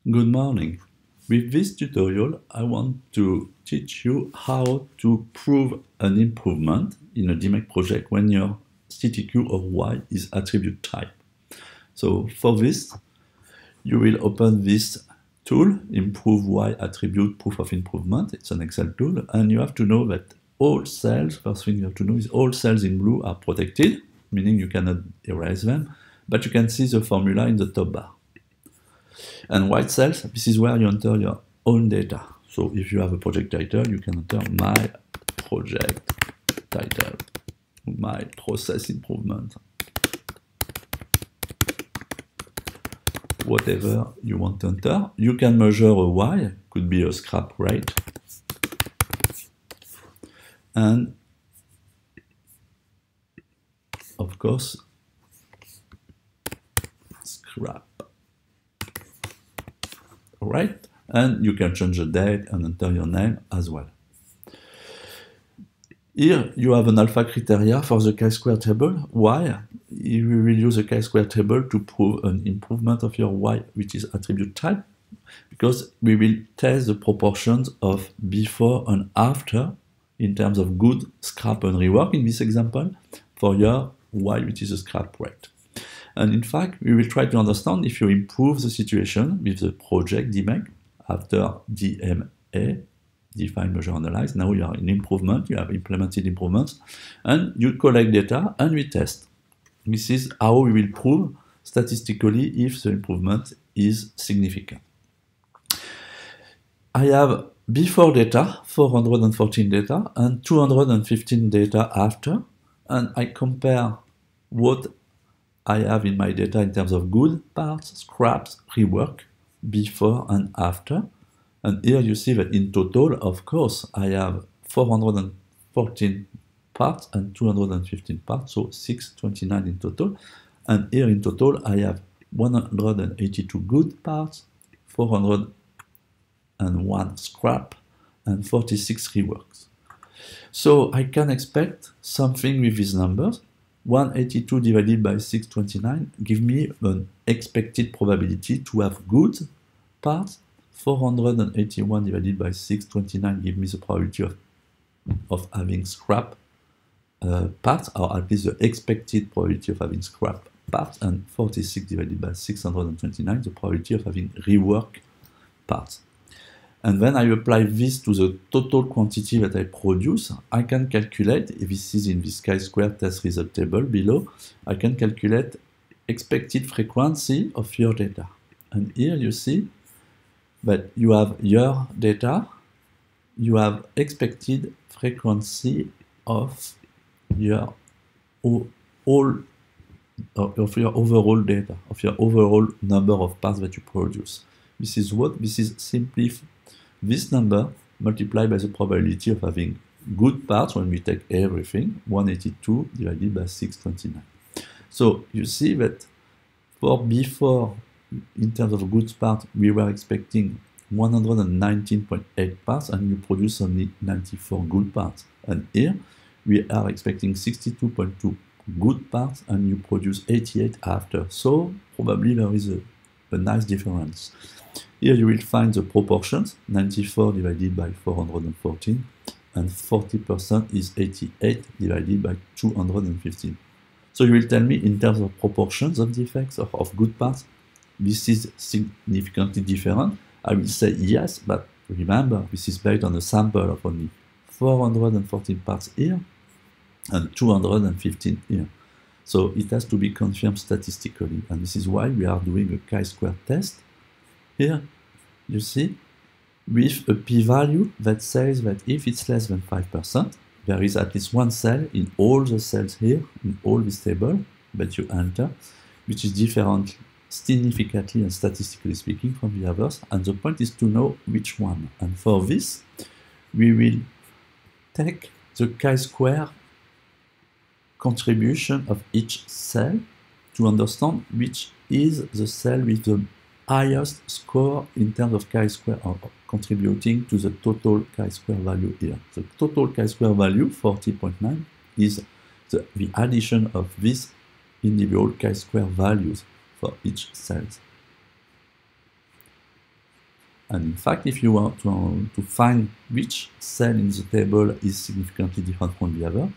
Good morning. With this tutorial, I want to teach you how to prove an improvement in a DMake project when your CTQ of Y is attribute type. So for this, you will open this tool, Improve Y Attribute Proof of Improvement. It's an Excel tool, and you have to know that all cells, first thing you have to know is all cells in blue are protected, meaning you cannot erase them, but you can see the formula in the top bar. And white cells, this is where you enter your own data. So if you have a project title, you can enter my project title, my process improvement, whatever you want to enter. You can measure a Y, could be a scrap rate, and of course, scrap. Alright, and you can change the date and enter your name as well. Here you have an alpha criteria for the chi-square table. Why? We will use the chi-square table to prove an improvement of your Y, which is attribute type, because we will test the proportions of before and after in terms of good, scrap, and rework in this example for your Y, which is a scrap rate. And in fact, we will try to understand if you improve the situation with the project DMake after DMA, define, measure, analyze. Now you are in improvement, you have implemented improvements, and you collect data and we test. This is how we will prove statistically if the improvement is significant. I have before data, 414 data, and 215 data after, and I compare what I have in my data in terms of good parts, scraps, rework, before and after. And here you see that in total, of course, I have 414 parts and 215 parts, so 629 in total. And here in total, I have 182 good parts, 401 scrap, and 46 reworks. So I can expect something with these numbers. 182 divided by 629 give me an expected probability to have good parts. 481 divided by 629 give me the probability of having scrap parts, or at least the expected probability of having scrap parts, and 46 divided by 629 the probability of having rework parts. And then I apply this to the total quantity that I produce. I can calculate, if this is in this chi-square test result table below, I can calculate expected frequency of your data. And here you see that you have your data, you have expected frequency of your overall data, of your overall number of parts that you produce. This is what? This is simply this number multiplied by the probability of having good parts when we take everything, 182 divided by 629. So you see that for before, in terms of good parts, we were expecting 119.8 parts and you produce only 94 good parts. And here we are expecting 62.2 good parts and you produce 88 after. So probably there is a nice difference. Here you will find the proportions, 94 divided by 414, and 40% is 88 divided by 215. So you will tell me in terms of proportions of defects of good parts, this is significantly different. I will say yes, but remember, this is based on a sample of only 414 parts here and 215 here. So it has to be confirmed statistically, and this is why we are doing a chi-square test. Here, you see, with a p-value that says that if it's less than 5%, there is at least one cell in all the cells here, in all this table that you enter, which is different significantly and statistically speaking from the others, and the point is to know which one. And for this, we will take the chi-square contribution of each cell to understand which is the cell with the highest score in terms of chi-square, or contributing to the total chi-square value here. The total chi-square value, 40.9, is the addition of these individual chi-square values for each cell. And in fact, if you want to find which cell in the table is significantly different from the other,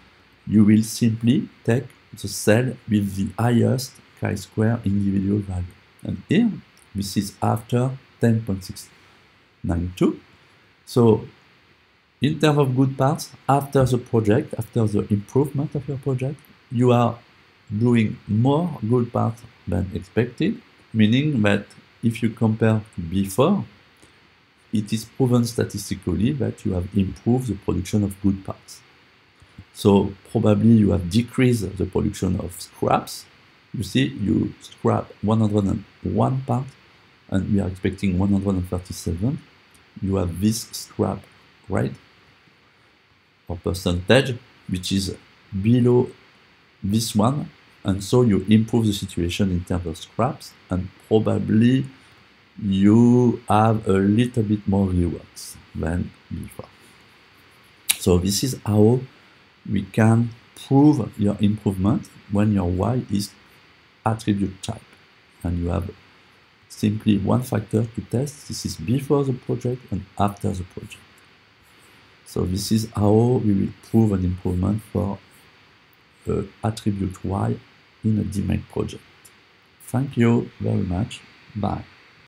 you will simply take the cell with the highest chi-square individual value. And here, this is after 10.692. So in terms of good parts, after the project, after the improvement of your project, you are doing more good parts than expected, meaning that if you compare to before, it is proven statistically that you have improved the production of good parts. So probably you have decreased the production of scraps. You see, you scrap 101 parts, and we are expecting 137. You have this scrap rate or percentage, which is below this one, and so you improve the situation in terms of scraps, and probably you have a little bit more reworks than before. So this is how we can prove your improvement when your Y is attribute type, and you have simply one factor to test. This is before the project and after the project. So this is how we will prove an improvement for attribute Y in a DMake project. Thank you very much. Bye.